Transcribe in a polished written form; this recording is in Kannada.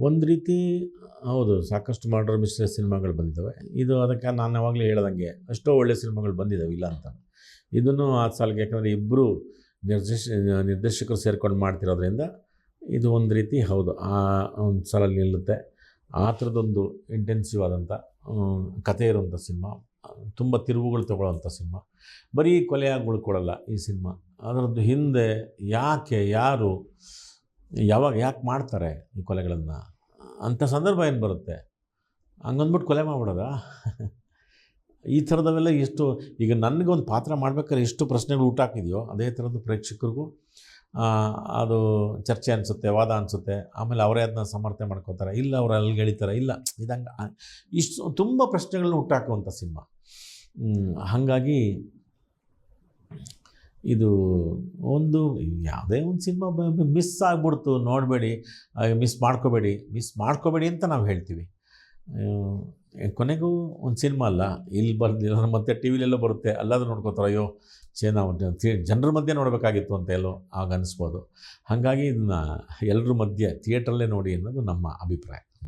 ಒಂದು ರೀತಿ ಹೌದು, ಸಾಕಷ್ಟು ಮರ್ಡರ್ ಮಿಸ್ಟರಿ ಸಿನಿಮಾಗಳು ಬಂದಿದ್ದಾವೆ. ಇದು ಅದಕ್ಕೆ ನಾನು ಯಾವಾಗಲೇ ಹೇಳ್ದಂಗೆ ಎಷ್ಟೋ ಒಳ್ಳೆಯ ಸಿನಿಮಾಗಳು ಬಂದಿದ್ದಾವೆ, ಇಲ್ಲ ಅಂತ. ಇದನ್ನು ಆ ಸಾಲಿಗೆ, ಯಾಕಂದರೆ ಇಬ್ಬರು ನಿರ್ದೇಶಕರು ಸೇರ್ಕೊಂಡು ಮಾಡ್ತಿರೋದ್ರಿಂದ ಇದು ಒಂದು ರೀತಿ ಹೌದು ಒಂದು ಸಲ ನಿಲ್ಲುತ್ತೆ. ಆ ಥರದೊಂದು ಇಂಟೆನ್ಸಿವ್ ಆದಂಥ ಕಥೆ ಇರುವಂಥ ಸಿನಿಮಾ, ತುಂಬ ತಿರುವುಗಳು ತೊಗೊಳ್ಳೋವಂಥ ಸಿನಿಮಾ. ಬರೀ ಕೊಲೆಯಾಗಿ ಉಳ್ಕೊಳ್ಳಲ್ಲ ಈ ಸಿನಿಮಾ. ಅದರದ್ದು ಹಿಂದೆ ಯಾರು ಯಾಕೆ ಮಾಡ್ತಾರೆ ಈ ಕೊಲೆಗಳನ್ನು ಅಂಥ ಸಂದರ್ಭ ಏನು ಬರುತ್ತೆ, ಹಂಗಂದ್ಬಿಟ್ಟು ಕೊಲೆ ಮಾಡ್ಬಿಡೋದಾ? ಈ ಥರದವೆಲ್ಲ ಎಷ್ಟು, ಈಗ ನನಗೊಂದು ಪಾತ್ರ ಮಾಡ್ಬೇಕಾದ್ರೆ ಎಷ್ಟು ಪ್ರಶ್ನೆಗಳು ಹುಟ್ಟಾಕಿದೆಯೋ ಅದೇ ಥರದ್ದು ಪ್ರೇಕ್ಷಕರಿಗೂ ಅದು ಚರ್ಚೆ ಅನಿಸುತ್ತೆ, ವಾದ ಅನಿಸುತ್ತೆ. ಆಮೇಲೆ ಅವರೇ ಅದನ್ನ ಸಮರ್ಥನೆ ಮಾಡ್ಕೋತಾರೆ, ಇಲ್ಲ ಅವ್ರು ಅಲ್ಲಿಗೆ ಎಳಿತಾರೆ, ಇಲ್ಲ ಇದಂಗೆ ಇಷ್ಟು ತುಂಬ ಪ್ರಶ್ನೆಗಳನ್ನ ಹುಟ್ಟಾಕುವಂಥ ಸಿನಿಮಾ. ಹಾಗಾಗಿ ಇದು ಒಂದು ಯಾವುದೇ ಒಂದು ಸಿನಿಮಾ ಮಿಸ್ ಆಗ್ಬಿಡ್ತು ನೋಡಬೇಡಿ, ಮಿಸ್ ಮಾಡ್ಕೋಬೇಡಿ ಅಂತ ನಾವು ಹೇಳ್ತೀವಿ. ಕೊನೆಗೂ ಒಂದು ಸಿನಿಮಾ ಅಲ್ಲ, ಇಲ್ಲಿ ಬರ್ದಿಲ್ಲ ಮತ್ತೆ ಟಿ ವಿಲೆಲ್ಲೋ ಬರುತ್ತೆ, ಅಲ್ಲಾದರೂ ನೋಡ್ಕೋತಾರೆ, ಅಯ್ಯೋ ನಾವು ಜನರ ಮಧ್ಯೆ ನೋಡಬೇಕಾಗಿತ್ತು ಅಂತ ಎಲ್ಲೋ ಆಗ ಅನಿಸ್ಬೋದು. ಹಾಗಾಗಿ ಇದನ್ನು ಎಲ್ಲರ ಮಧ್ಯೆ ಥಿಯೇಟ್ರಲ್ಲೇ ನೋಡಿ ಅನ್ನೋದು ನಮ್ಮ ಅಭಿಪ್ರಾಯ.